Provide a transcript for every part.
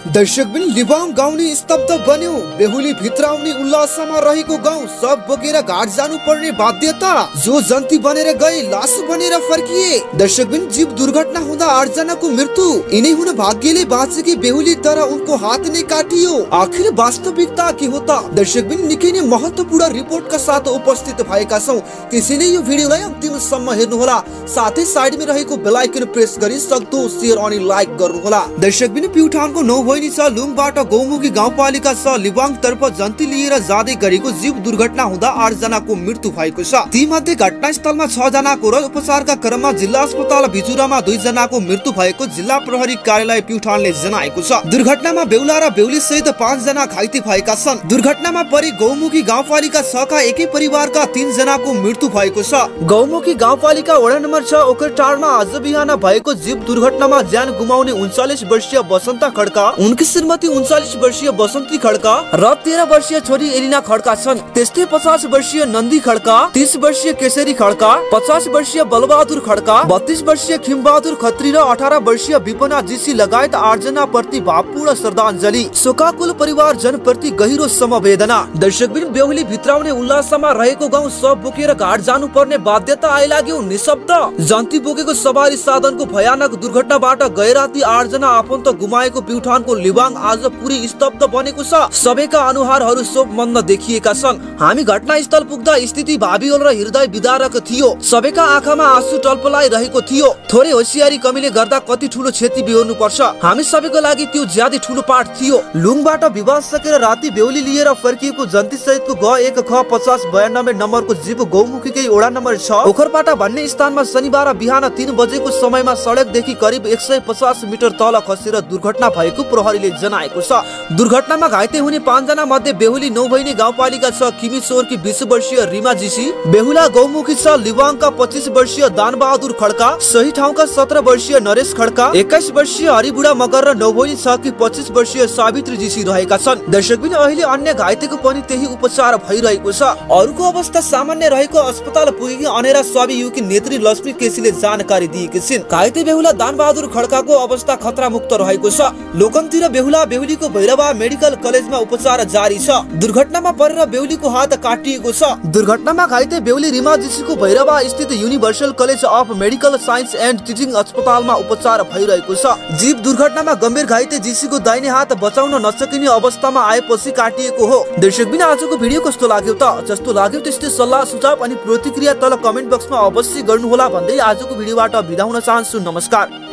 दर्शकबिन लिबाङ गाउँ नि स्तब्ध बन्यो। बेहुली भित्राउने उल्लासमा रहेको गाउँ सब बोकेर घाट जानु पर्ने बाध्यता। जो जन्ती बनेर गए लास बनेर फर्किए। दर्शकबिन जीव दुर्घटना हुँदा 8 जनाको मृत्यु। यिनै हुन भाग्यले बाँचेकी बेहुली तर उनको हात नै काटियो। आखिर वास्तविकता के हो त? दर्शकबिन निकै नै महत्त्वपूर्ण रिपोर्टका साथ उपस्थित भएका छौं, त्यसैले यो भिडियोलाई अन्तिमसम्म हेर्नुहोला। साथै साइडमा रहेको बेल आइकन प्रेस गरी सक्दो शेयर अनि लाइक गर्नुहोला। दर्शकबिन प्युठानको नौभैनी छ लुङबाट गौमुखी गाउँपालिका छ लिबाङ तर्फ जन्ती लिएर जाँदै गरेको जीव दुर्घटना हुँदा 8 जनाको मृत्यु भएको छ। ती मध्ये घटनास्थलमा 6 जनाको र उपचारका क्रममा जिल्ला अस्पताल भिजुरामा 2 जनाको मृत्यु भएको जिल्ला प्रहरी कार्यालय प्युठानले जनाएको छ। दुर्घटनामा बेहुला र बेहुली सहित 5 जना घाइते भएका छन्। दुर्घटनामा परि गौमुखी गाउँपालिका 6 का एकै परिवारका 3 जनाको मृत्यु भएको छ। गौमुखी गाउँपालिका वडा नम्बर 6 ओखरटारमा आज बिहान भएको जीव दुर्घटनामा ज्यान गुमाउने 39 वर्षीय बसन्त खड्का, उनकी श्रीमती 39 वर्षीय बसन्ती खड्का र 13 वर्षीय छोरी एलिना खड्का छन्। त्यस्तै 50 वर्षीय नन्दी खड्का, 30 वर्षीय केशरी खड्का, 50 वर्षीय बलबहादुर खड्का, 32 वर्षीय खिमबहादुर खत्री र 18 वर्षीय विपना जीसी लगायत 8 जना प्रति भावपूर्ण श्रद्धाञ्जली। शोकाकुल परिवार जन प्रति गहिरो समवेदना। दर्शकबिन बेहुली भित्राउने उल्लासमा रहेको गाउँ सब बोकेर घाट जानु पर्ने बाध्यता आइलाग्यो। निशब्द जन्ती बोकेको सवारी साधनको भयानक दुर्घटनाबाट गैराती 8 जना आफन्त गुमाएको प्युठानको लिबाङ आज पुरै स्तब्ध बनेको छ। सबैका अनुहारहरू शोकमग्न देखिएका छन्। हामी घटनास्थल पुग्दा स्थिति भावियोल र हृदय विदारक थियो। सबैका आँखामा आँसु टल्पलाइ रहेको थियो। थोरै होसियारी कमीले गर्दा कति ठूलो क्षति बिहोर्नु पर्छ, हामी सबैको लागि त्यो ज्यादै ठूलो पाठ थियो। लुङबाट विवाह सकेर राति बेहुली लिएर फर्किएको जन्ती सहितको ग1 ख 5092 नम्बरको जीव गौमुखीकै वडा नम्बर 6 ओखरपाटा भन्ने स्थानमा शनिबार बिहान 3 बजेको समयमा सडकदेखि करिब 150 मिटर तल खसेर दुर्घटना भएको प्रहरीले जनाएको छ। दुर्घटनामा घाइते हुने 5 जना मध्ये बेहुली नौभैनी गाउँपालिका 6 किमिचोरकी 20 वर्षीय रिमा जीसी, बेहुला गौमुखी 6 लिबाङका 25 वर्षीय दानबहादुर खड्का, सही ठाउँका 17 वर्षीय नरेश खड्का, 21 वर्षीय हरिबुढा मगर र नौभैनी 6 की 25 वर्षीय सावित्री जीसी रहेका छन्। दर्शकबिन अहिले अन्य घाइतेको पनि त्यही उपचार भइरहेको छ। अरूको अवस्था सामान्य रहेको अस्पताल पुगेकी अनेरा स्वामी युकी नेत्री लक्ष्मी केसीले जानकारी दिएकी छिन्। घाइते बेहुला दानबहादुर खड्काको अवस्था खतरा मुक्त रहेको छ। लोकन्तिर बेहुला बेहुलीको भैरवा मेडिकल कलेजमा उपचार जारी छ। दुर्घटनामा परेर बेहुलीको हात काटिएको छ। दुर्घटनामा घाइते बेहुली रिमा जीसीको भैरवा स्थित universal college of medical science and teaching अस्पतालमा उपचार भइरहेको छ। जीव दुर्घटनामा गम्भीर घाइते जीसीको दाहिने हात बचाउन नसकिने अवस्थामा आएपछि काटिएको हो। दर्शकबिन आजको भिडियो कस्तो लाग्यो त? जस्तो लाग्यो त्यस्तै सल्लाह सुझाव अनि प्रतिक्रिया तल कमेन्ट बक्समा अवश्य गर्नुहोला भन्दै आजको भिडियोबाट बिदा हुन चाहन्छु। नमस्कार।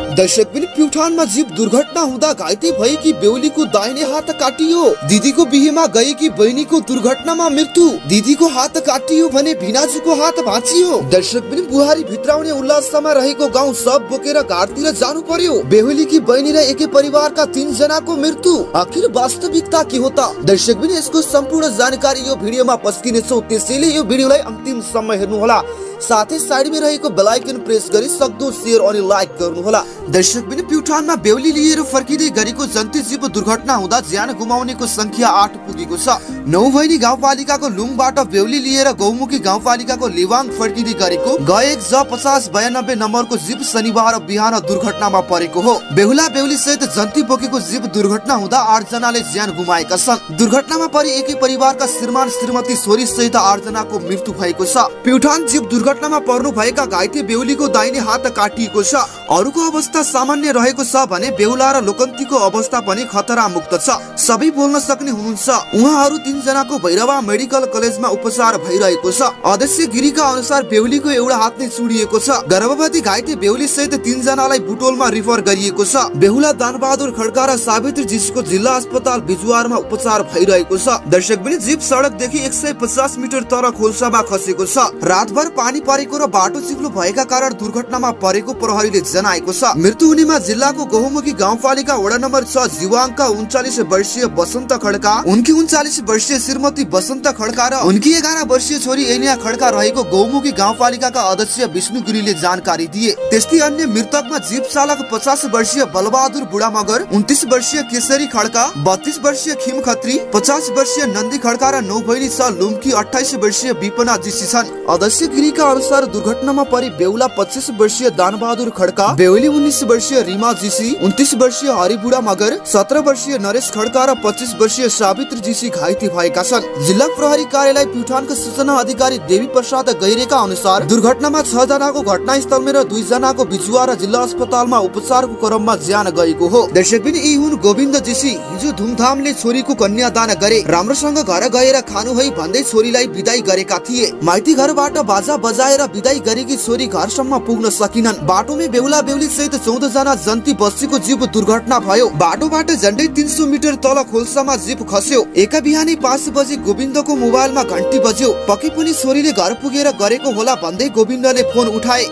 दर्शकबिन प्युठानमा जीव दुर्घटना हुँदा घाइते भएकी बेहुलीको दाहिने हात काटियो। दिदीको बिहेमा गएकी बहिनीको दुर्घटनामा मृत्यु। दिदीको हात काटियो भने भिनाजुको हात भाँचियो। दर्शकबिन बुहारी भित्राउने उल्लासमा रहेको गाउँ सब बोकेर घाटतिर जानु पर्यो। बेहुलीकी बहिनी र एकै परिवारका 3 जनाको मृत्यु। आखिर वास्तविकता के हो त? दर्शकबिन यसको सम्पूर्ण जानकारी यो भिडियोमा पस्किनेछौँ, त्यसैले यो भिडियोलाई अन्तिमसम्म हेर्नुहोला। साथै साइडमा रहेको बेल आइकन प्रेस गरी सक्दो शेयर अनि लाइक गर्नुहोला। दर्शकबिन प्युठानमा बेहुली लिएर फर्किँदै गरेको जन्ती जीव दुर्घटना हुँदा ज्यान गुमाउनेको संख्या 8 पुगेको छ। नौभैनी गाउँपालिकाको लुङबाट बेहुली लिएर गौमुखी गाउँपालिकाको लिबाङ फर्किँदै गरेको ग1 ज 5092 नम्बरको जीव शनिबार बिहान दुर्घटनामा परेको हो। बेहुला बेहुली सहित जन्ती बोकेको जीव दुर्घटना हुँदा 8 जनाले ज्यान गुमाएका छन्। दुर्घटनामा परि एकै परिवारका श्रीमान श्रीमती छोरी सहित 8 जनाको मृत्यु भएको छ। प्युठान जीव दुर्घटनामा पर्नु भएका घाइते बेहुलीको दाहिने हात काटिएको छ। अरूको अवस्था सामान्य रहेको छ भने बेहुला र लोकन्तीको अवस्था पनि खतरा मुक्त छ। सबै बोल्न सक्ने हुनुहुन्छ। उहाँहरू 3 जनाको भैरवा मेडिकल कलेजमा उपचार भइरहेको छ। अध्यक्ष गिरीका अनुसार बेहुलीको एउटा हात नै चुडिएको छ। गर्भवती घाइते बेहुली सहित 3 जनालाई बुटोलमा रिफर गरिएको छ। बेहुला दानबहादुर खड्का र सावित्री जीसीको जिल्ला अस्पताल बिजुवारमा उपचार भइरहेको छ। दर्शकबिन जीव सडकदेखि 150 मिटर तल खोल्सामा खसेको छ। रातभर पानी परेको र बाटो चिप्लो भएका कारण दुर्घटनामा परेको प्रहरीले जनाएको छ। मृत्यु हुनेमा जिल्लाको गौमुखी गाउँपालिका वडा नम्बर 6 जिवाङका 39 वर्षीय बसन्त खड्का, उनकी 39 वर्षीय श्रीमती बसन्त खड्का र उनकी 11 वर्षीय छोरी एलिना खड्का रहेको गौमुखी गाउँपालिकाका अध्यक्ष विष्णु गिरीले जानकारी दिए। त्यस्तै अन्य मृतकमा जीव चालक 50 वर्षीय बलबहादुर बुढा मगर, 29 वर्षीय केशरी खड्का, 32 वर्षीय खिम खत्री, 50 वर्षीय नन्दी खड्का र नौभैनी 6 लुम्की 28 वर्षीय विपना जीसी छन्। अध्यक्ष गिरीका अनुसार दुर्घटनामा परि बेहुला 25 वर्षीय दानबहादुर खड्का, बेहुली 19 वर्षीय रिमा जीसी, 29 वर्षीय हरिबुढा मगर, 17 वर्षीय नरेश खड्का र 25 वर्षीय सावित्री जीसी घाइते भएका छन्। जिल्ला प्रहरी कार्यालय प्युठानको सूचना अधिकारी देवी प्रसाद गैरेका अनुसार दुर्घटनामा 6 जनाको घटनास्थलमै र 2 जनाको बिजुवा र जिल्ला अस्पतालमा उपचारको क्रममा ज्यान गएको हो। दर्शकबिन यी हुन् गोविन्द जीसी। हिजो धुमधामले छोरीको कन्यादान गरे, राम्रोसँग घर गएर खानु है भन्दै छोरीलाई बिदाई गरेका थिए। माइती घरबाट बाजा बजाएर बिदाई गरेकी छोरी घरसम्म पुग्न सकिनन्। बाटोमै बेहुला बेहुली सहित 14 जना जन्ती बस्तीको जीव दुर्घटना भयो। बाटोबाट झण्डै 300 मिटर तल खोल्सामा जीव खस्यो। एका बिहानी 5 बजे गोविन्दको मोबाइलमा घण्टी बज्यो। पक्कै पनि छोरीले घर पुगेर गरेको होला भन्दै गोविन्दले फोन उठाए।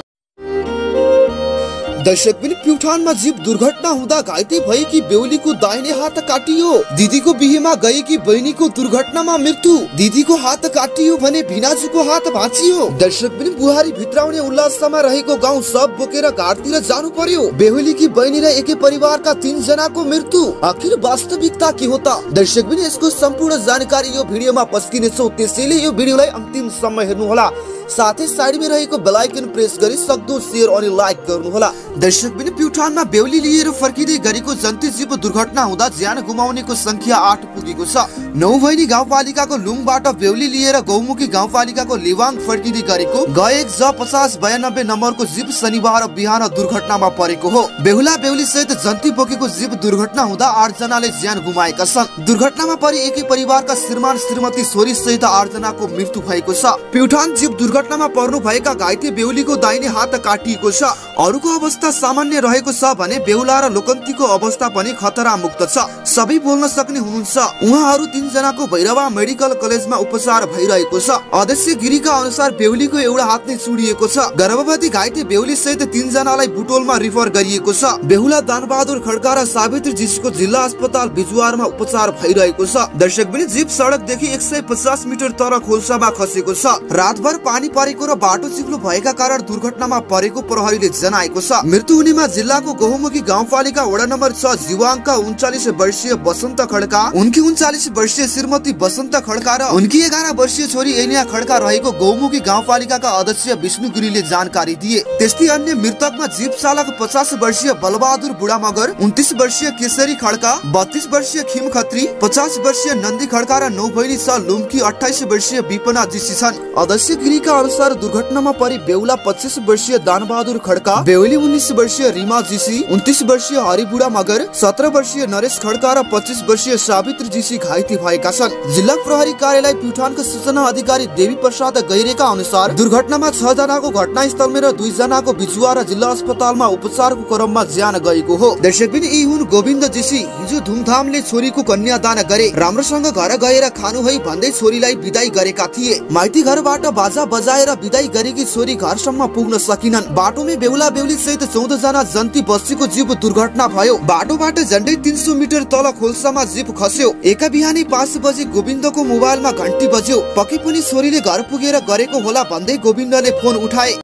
दर्शकबिन प्युठानमा जीव दुर्घटना हुँदा घाइते भएकी बेहुलीको दाहिने हात काटियो। दिदीको बिहेमा गएकी बहिनीको दुर्घटनामा मृत्यु। दिदीको हात काटियो भने भिनाजुको हात भाँचियो। दर्शकबिन बुहारी भित्राउने उल्लासमा रहेको गाउँ सब बोकेर घाटतिर जानु पर्यो। बेहुलीकी बहिनी र एकै परिवारका 3 जनाको मृत्यु। आखिर वास्तविकता के हो त? दर्शकबिन यसको सम्पूर्ण जानकारी यो भिडियोमा पस्किनेछौँ, त्यसैले यो भिडियोलाई अन्तिमसम्म हेर्नुहोला। साथै साइडमा रहेको बेल आइकन प्रेस गरी सक्दो शेयर अनि लाइक गर्नुहोला। दर्शकबिन प्युठानमा बेहुली लिएर फर्किँदै गरेको जन्ती जीव दुर्घटना हुँदा ज्यान गुमाउनेको संख्या 8 पुगेको छ। नौभैनी गाउँपालिकाको लुङबाट बेहुली लिएर गौमुखी गाउँपालिकाको लिवाङ फर्किँदै गरेको GX 5092 नम्बरको जीव शनिबार बिहान दुर्घटनामा परेको हो। बेहुला बेहुली सहित जन्ती बोकेको जीव दुर्घटना हुँदा 8 जनाले ज्यान गुमाएका छन्। दुर्घटनामा परि एकै परिवारका श्रीमान श्रीमती छोरी सहित 8 जनाको मृत्यु भएको छ। प्युठान जीव दुर्घटनामा पर्नु भएका घाइते बेहुलीको दाहिने हात काटिएको छ। अरूको अवस्था सामान्य रहेको छ भने बेहुला र लोकन्तीको अवस्था पनि खतरा मुक्त छ। सबै बोल्न सक्ने हुनुहुन्छ। उहाँहरू 3 जनाको भैरवा मेडिकल कलेजमा उपचार भइरहेको छ। अध्यक्ष गिरीका अनुसार बेहुलीको एउटा हात नै चुडिएको छ। गर्भवती घाइते बेहुली सहित 3 जनालाई बुटोलमा रिफर गरिएको छ। बेहुला दानबहादुर खड्का र सावित्री जीसीको जिल्ला अस्पताल बिजुवारमा उपचार भइरहेको छ। दर्शकबिन जीव सडकदेखि 150 मिटर तल खोल्सामा खसेको छ। रातभर पानी परेको र बाटो चिप्लो भएका कारण दुर्घटनामा परेको प्रहरीले जनाएको छ। मृत्यु हुनेमा जिल्लाको गहुमुखी गाउँपालिका वडा नम्बर 6 जिवाङका 39 वर्षीय बसन्त खड्का, उनकी 39 वर्षीय श्रीमती बसन्त खड्का र उनकी 11 वर्षीय छोरी एनिया खड्का रहेको गहुमुखी गाउँपालिकाका अध्यक्ष विष्णु गिरीले जानकारी दिए। त्यस्तै अन्य मृतकमा जीव चालक 50 वर्षीय बलबहादुर बुढा मगर, 29 वर्षीय केशरी खड्का, 32 वर्षीय खिम खत्री, 50 वर्षीय नन्दी खड्का र नौभैनी 6 लुम्की 28 वर्षीय विपना जीसी छन्। अध्यक्ष गिरीका अनुसार दुर्घटनामा परि बेहुला 25 वर्षीय दानबहादुर खड्का, बेहुली 19 वर्षीय रिमा जीसी, 29 वर्षीय हरिबुढा मगर, 17 वर्षीय नरेश खड्का र 25 वर्षीय सावित्री जीसी घाइते भएका छन्। जिल्ला प्रहरी कार्यालय प्युठानको सूचना अधिकारी देवी प्रसाद गैरेका अनुसार दुर्घटनामा 6 जनाको घटनास्थलमै र 2 जनाको बिजुवा र जिल्ला अस्पतालमा उपचारको क्रममा ज्यान गएको हो। दर्शकबिन यी हुन् गोविन्द जीसी। हिजो धुमधामले छोरीको कन्यादान गरे, राम्रोसँग घर गएर खानु है भन्दै छोरीलाई बिदाई गरेका थिए। माइती घरबाट बाजा बजाएर बिदाई गरेकी छोरी घरसम्म पुग्न सकिनन्। बाटोमै बेहुला बेहुली सहित 14 जना जन्ती बस्तीको जीव दुर्घटना भयो। बाटोबाट झण्डै 300 मिटर तल खोल्सामा जीव खस्यो। एका बिहानी 5 बजे गोविन्दको मोबाइलमा घण्टी बज्यो। पक्कै पनि छोरीले घर पुगेर गरेको होला भन्दै गोविन्दले फोन उठाए।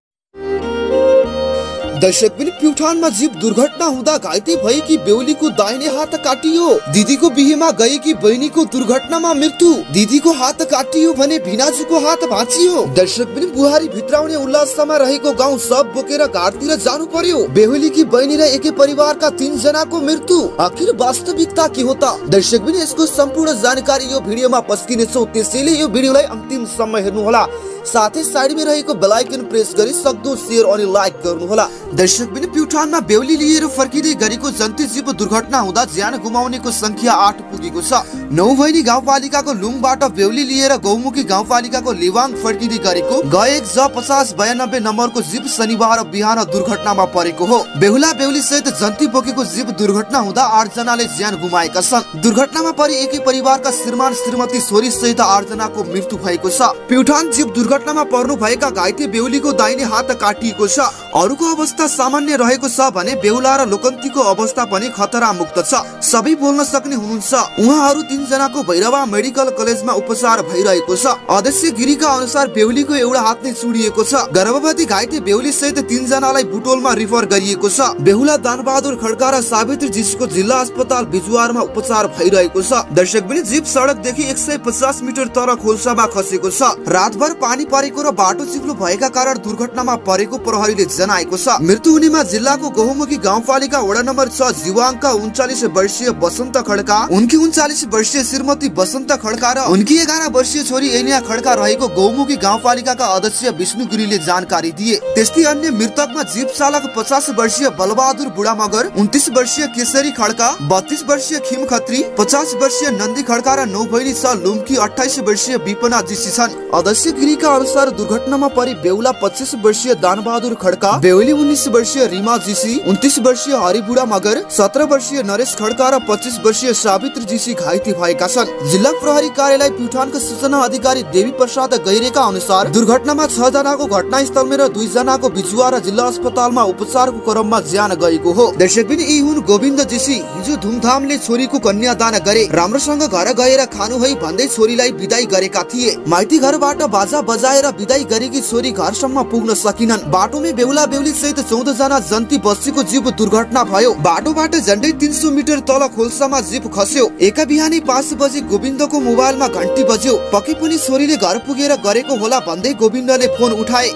दर्शकबिन प्युठानमा जीव दुर्घटना हुँदा घाइते भएकी बेहुलीको दाहिने हात काटियो। दिदीको बिहेमा गएकी बहिनीको दुर्घटनामा मृत्यु। दिदीको हात काटियो भने भिनाजुको हात भाँचियो। दर्शकबिन बुहारी भित्राउने उल्लासमा रहेको गाउँ सब बोकेर घाटतिर जानु पर्यो। बेहुलीकी बहिनी र एकै परिवारका 3 जनाको मृत्यु। आखिर वास्तविकता के हो त? दर्शकबिन यसको सम्पूर्ण जानकारी यो भिडियोमा पस्किनेछौँ, त्यसैले यो भिडियोलाई अन्तिमसम्म हेर्नुहोला। साथै साइडमा रहेको बेल आइकन प्रेस गरी सक्दो शेयर अनि लाइक गर्नुहोला। दर्शकबिन प्युठानमा बेहुली लिएर फर्किँदै गरेको जन्ती जीव दुर्घटना हुँदा ज्यान गुमाउनेको संख्या 8 पुगेको छ। नौभैनी गाउँपालिकाको लुङबाट बेहुली लिएर गौमुखी गाउँपालिकाको लिवाङ फर्किँदै गरेको GX 5092 नम्बरको जीव शनिबार बिहान दुर्घटनामा परेको हो। बेहुला बेहुली सहित जन्ती बोकेको जीव दुर्घटना हुँदा 8 जनाले ज्यान गुमाएका छन्। दुर्घटनामा परि एकै परिवारका श्रीमान श्रीमती छोरी सहित 8 जनाको मृत्यु भएको छ। प्युठान जीव दुर्घटनामा पर्नु भएका घाइते बेहुलीको दाहिने हात काटिएको छ। अरूको अवस्था सामान्य रहेको छ भने बेहुला र लोकन्तीको अवस्था पनि खतरा मुक्त छ। सबै बोल्न सक्ने हुनुहुन्छ। उहाँहरू 3 जनाको भैरवा मेडिकल कलेजमा उपचार भइरहेको छ। अध्यक्ष गिरीका अनुसार बेहुलीको एउटा हात नै चुडिएको छ। गर्भवती घाइते बेहुली सहित 3 जनालाई बुटोलमा रिफर गरिएको छ। बेहुला दानबहादुर खड्का र सावित्री जीसीको जिल्ला अस्पताल बिजुवारमा उपचार भइरहेको छ। दर्शकबिन जीव सडकदेखि 150 मिटर तल खोल्सामा खसेको छ। रातभर पानी पानी परेको र बाटो चिप्लो भएका कारण दुर्घटनामा परेको प्रहरीले जनाएको छ। मृत्यु हुनेमा जिल्लाको गहुमुखी गाउँपालिका वडा नम्बर 6 जीवाङ्क 39 वर्षीय बसन्त खड्का, उनकी 39 वर्षीय श्रीमती बसन्त खड्का र उनकी 11 वर्षीय छोरी एनिया खड्का रहेको गहुमुखी गाउँपालिकाका अध्यक्ष विष्णु गिरीले जानकारी दिए। त्यस्तै अन्य मृतकमा जीप चालक 50 वर्षीय बलबहादुर बुढा मगर, 29 वर्षीय केशरी खड्का, 32 वर्षीय खिम खत्री, 50 वर्षीय नन्दी खड्का र 9 बहिनी छ लुम्की 28 वर्षीय विपना जीसी छन्। अध्यक्ष गिरीका अनुसार दुर्घटनामा परि बेहुला 25 वर्षीय दानबहादुर खड्का, बेहुली 19 वर्षीय रिमा जीसी, 29 वर्षीय हरिबुढा मगर, 17 वर्षीय नरेश खड्का र 25 वर्षीय सावित्री जीसी घाइते भएका छन्। जिल्ला प्रहरी कार्यालय प्युठानका सूचना अधिकारी देवी प्रसाद गैरेका अनुसार दुर्घटनामा 6 जनाको घटनास्थलमै र 2 जनाको बिजुवा र जिल्ला अस्पतालमा उपचारको क्रममा ज्यान गएको हो। दर्शकबिन यी हुन् गोविन्द जीसी। हिजो धुमधामले छोरीको कन्यादान गरे, राम्रोसँग घर गएर खानु है भन्दै छोरीलाई बिदाई गरेका थिए। माइती घरबाट बाजा बजाएर बिदाई गरेकी छोरी घरसम्म पुग्न सकिनन्। बाटोमै बेहुला बेहुली सहित 14 जना जन्ती बस्तीको जीव दुर्घटना भयो। बाटोबाट झन्डै 300 मिटर तल खोल्सामा जीप खस्यो। एका बिहानी 5 बजे गोविन्दको मोबाइलमा घन्टी बज्यो। पक्कै पनि छोरीले घर पुगेर गरेको होला भन्दै गोविन्दले फोन उठाए।